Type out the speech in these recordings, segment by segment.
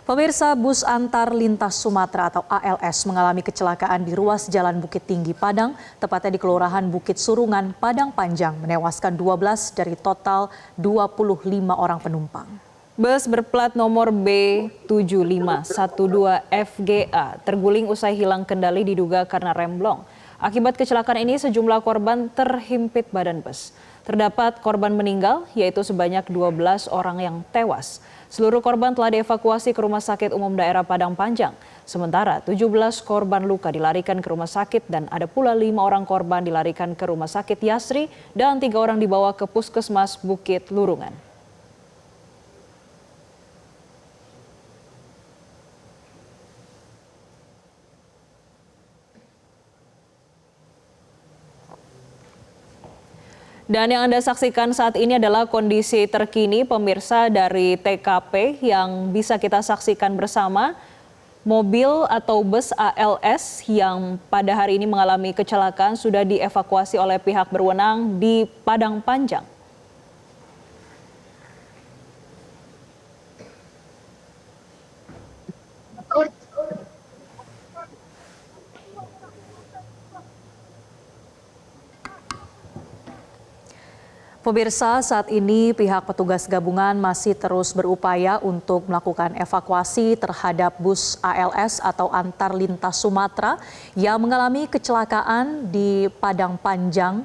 Pemirsa, bus antar lintas Sumatera atau ALS mengalami kecelakaan di ruas Jalan Bukit Tinggi Padang, tepatnya di Kelurahan Bukit Surungan, Padang Panjang, menewaskan 12 dari total 25 orang penumpang. Bus berplat nomor B7512FGA terguling usai hilang kendali diduga karena remblong. Akibat kecelakaan ini sejumlah korban terhimpit badan bus. Terdapat korban meninggal, yaitu sebanyak 12 orang yang tewas. Seluruh korban telah dievakuasi ke Rumah Sakit Umum Daerah Padang Panjang. Sementara 17 korban luka dilarikan ke rumah sakit dan ada pula 5 orang korban dilarikan ke Rumah Sakit Yasri dan 3 orang dibawa ke Puskesmas Bukit Lurungan. Dan yang Anda saksikan saat ini adalah kondisi terkini pemirsa dari TKP yang bisa kita saksikan bersama. Mobil atau bus ALS yang pada hari ini mengalami kecelakaan sudah dievakuasi oleh pihak berwenang di Padang Panjang. Pemirsa, saat ini pihak petugas gabungan masih terus berupaya untuk melakukan evakuasi terhadap bus ALS atau antar lintas Sumatera yang mengalami kecelakaan di Padang Panjang.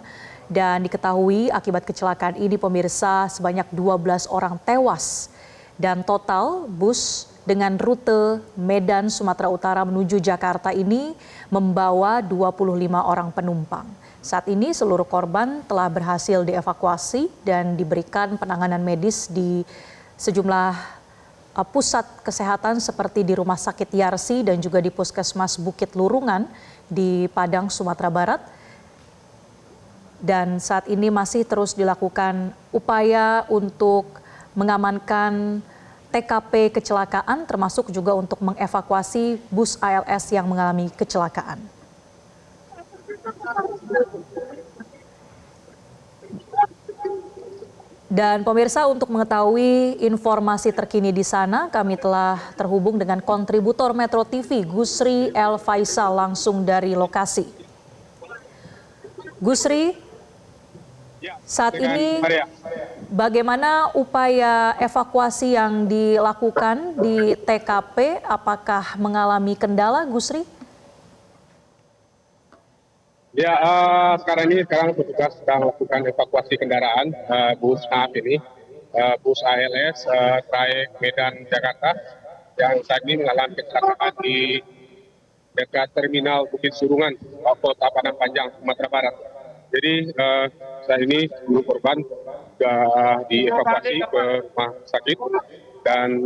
Dan diketahui akibat kecelakaan ini pemirsa sebanyak 12 orang tewas. Dan total bus dengan rute Medan Sumatera Utara menuju Jakarta ini membawa 25 orang penumpang. Saat ini seluruh korban telah berhasil dievakuasi dan diberikan penanganan medis di sejumlah pusat kesehatan seperti di Rumah Sakit Yarsi dan juga di Puskesmas Bukit Lurungan di Padang, Sumatera Barat. Dan saat ini masih terus dilakukan upaya untuk mengamankan TKP kecelakaan termasuk juga untuk mengevakuasi bus ALS yang mengalami kecelakaan. Dan pemirsa, untuk mengetahui informasi terkini di sana, kami telah terhubung dengan kontributor Metro TV, Gusri El Faisal, langsung dari lokasi. Gusri, saat ini bagaimana upaya evakuasi yang dilakukan di TKP? Apakah mengalami kendala, Gusri? Ya, sekarang petugas sedang melakukan evakuasi kendaraan bus AF ini, bus ALS trayek Medan Jakarta yang saat ini mengalami kecelakaan di dekat terminal Bukit Surungan, Kota Padang Panjang, Sumatera Barat. Jadi saat ini 10 korban sudah dievakuasi ke rumah sakit dan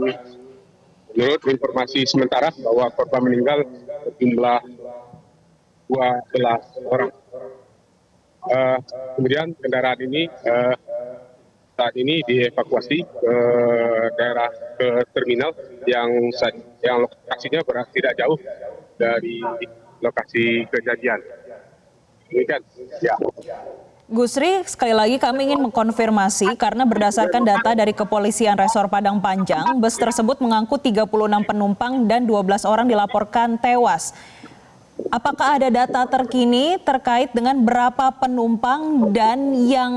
menurut informasi sementara bahwa korban meninggal berjumlah 12 orang. Kemudian kendaraan ini saat ini dievakuasi ke daerah ke terminal yang lokasinya tidak jauh dari lokasi kejadian. Demikian. Ya. Gusri, sekali lagi kami ingin mengkonfirmasi karena berdasarkan data dari Kepolisian Resor Padang Panjang, bus tersebut mengangkut 36 penumpang dan 12 orang dilaporkan tewas. Apakah ada data terkini terkait dengan berapa penumpang dan yang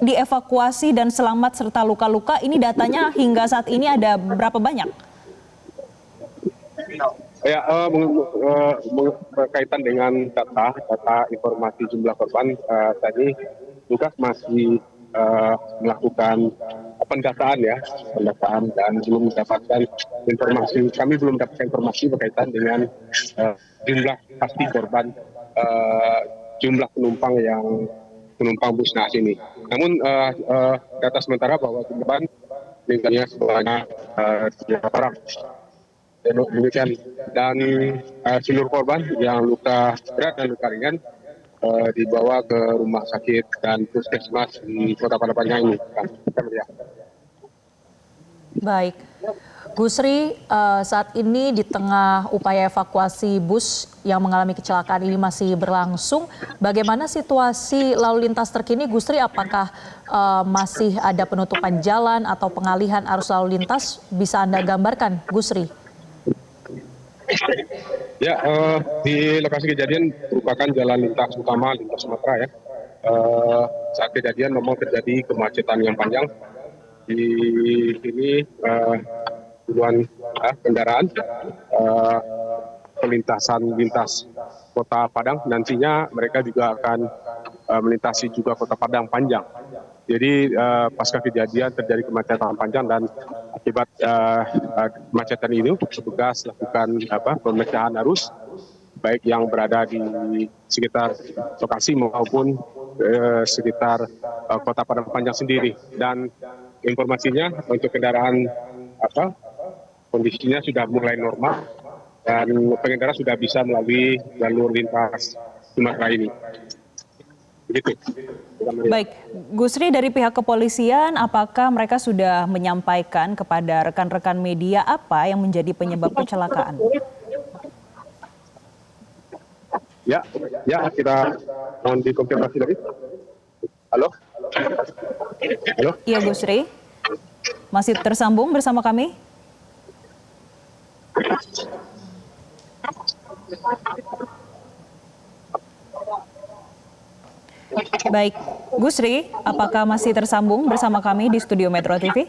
dievakuasi dan selamat serta luka-luka? Ini datanya hingga saat ini ada berapa banyak? Ya, berkaitan dengan data informasi jumlah korban tadi tugas masih melakukan pendataan dan belum mendapatkan informasi. Kami belum mendapatkan informasi berkaitan dengan jumlah pasti korban, jumlah penumpang bus naas ini. Namun data sementara bahwa korban meninggalnya sebanyak 3 orang. Demikian, dan seluruh korban yang luka berat dan luka ringan dibawa ke rumah sakit dan puskesmas di Kota Padang Panjang ini. Baik, Gusri, saat ini di tengah upaya evakuasi bus yang mengalami kecelakaan ini masih berlangsung. Bagaimana situasi lalu lintas terkini, Gusri? Apakah masih ada penutupan jalan atau pengalihan arus lalu lintas? Bisa Anda gambarkan, Gusri? Ya, di lokasi kejadian merupakan jalan lintas utama lintas Sumatera ya. Saat kejadian memang terjadi kemacetan yang panjang di sini. Puluhan kendaraan pelintasan lintas Kota Padang, nantinya mereka juga akan melintasi juga Kota Padang panjang. Jadi pasca kejadian terjadi kemacetan panjang dan akibat kemacetan ini petugas lakukan pemecahan arus baik yang berada di sekitar lokasi maupun sekitar Kota Padang panjang sendiri. Dan informasinya untuk kendaraan kondisinya sudah mulai normal dan pengendara sudah bisa melalui jalur lintas Sumatera ini. Begitu. Baik, Gusri, dari pihak kepolisian, apakah mereka sudah menyampaikan kepada rekan-rekan media apa yang menjadi penyebab kecelakaan? Ya, kita mohon dikonfirmasi lagi. Halo? Iya, Gusri, masih tersambung bersama kami? Baik, Gusri, apakah masih tersambung bersama kami di studio Metro TV?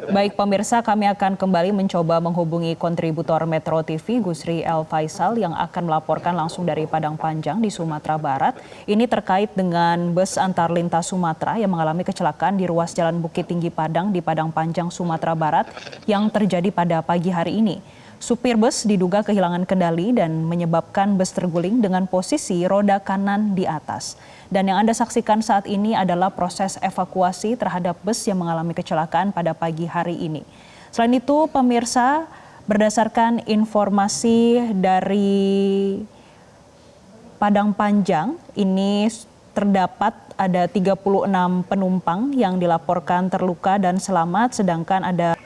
Baik pemirsa, kami akan kembali mencoba menghubungi kontributor Metro TV Gusri El Faisal yang akan melaporkan langsung dari Padang Panjang di Sumatera Barat. Ini terkait dengan bus antar lintas Sumatera yang mengalami kecelakaan di ruas Jalan Bukit Tinggi Padang di Padang Panjang, Sumatera Barat yang terjadi pada pagi hari ini. Supir bus diduga kehilangan kendali dan menyebabkan bus terguling dengan posisi roda kanan di atas. Dan yang Anda saksikan saat ini adalah proses evakuasi terhadap bus yang mengalami kecelakaan pada pagi hari ini. Selain itu, pemirsa, berdasarkan informasi dari Padang Panjang, ini terdapat ada 36 penumpang yang dilaporkan terluka dan selamat, sedangkan ada.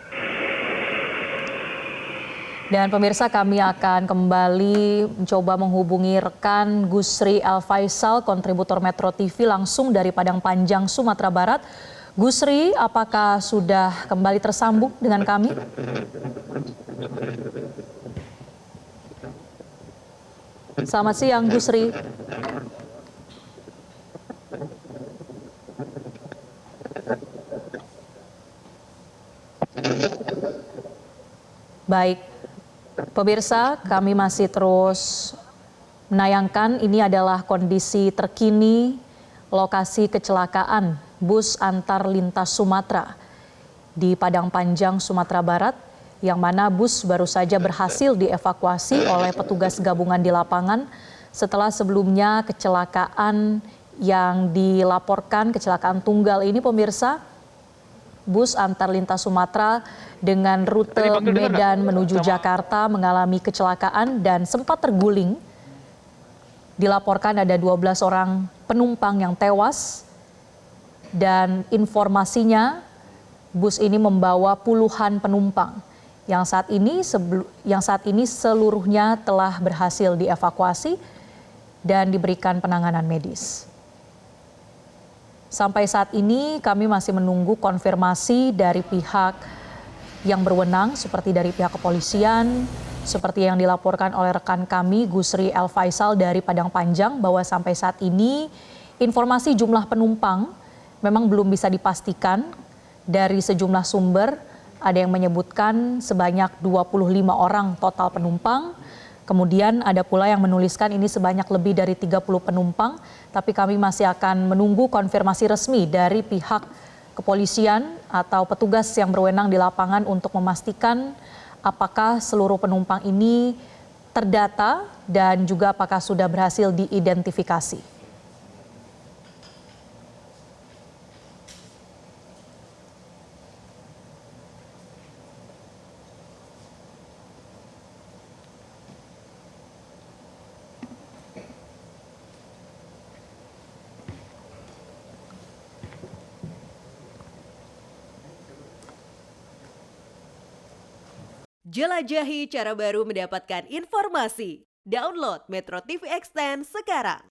Dan pemirsa, kami akan kembali mencoba menghubungi rekan Gusri El Faisal, kontributor Metro TV langsung dari Padang Panjang, Sumatera Barat. Gusri, apakah sudah kembali tersambung dengan kami? Selamat siang, Gusri. Baik. Pemirsa, kami masih terus menayangkan ini adalah kondisi terkini lokasi kecelakaan bus antar lintas Sumatera di Padang Panjang, Sumatera Barat, yang mana bus baru saja berhasil dievakuasi oleh petugas gabungan di lapangan setelah sebelumnya kecelakaan yang dilaporkan, kecelakaan tunggal ini pemirsa, bus antar lintas Sumatera dengan rute Medan menuju Jakarta mengalami kecelakaan dan sempat terguling. Dilaporkan ada 12 orang penumpang yang tewas dan informasinya bus ini membawa puluhan penumpang yang saat ini seluruhnya telah berhasil dievakuasi dan diberikan penanganan medis. Sampai saat ini kami masih menunggu konfirmasi dari pihak yang berwenang seperti dari pihak kepolisian, seperti yang dilaporkan oleh rekan kami Gusri El Faisal dari Padang Panjang bahwa sampai saat ini informasi jumlah penumpang memang belum bisa dipastikan dari sejumlah sumber. Ada yang menyebutkan sebanyak 25 orang total penumpang. Kemudian ada pula yang menuliskan ini sebanyak lebih dari 30 penumpang, tapi kami masih akan menunggu konfirmasi resmi dari pihak kepolisian atau petugas yang berwenang di lapangan untuk memastikan apakah seluruh penumpang ini terdata dan juga apakah sudah berhasil diidentifikasi. Jelajahi cara baru mendapatkan informasi. Download Metro TV Extend sekarang.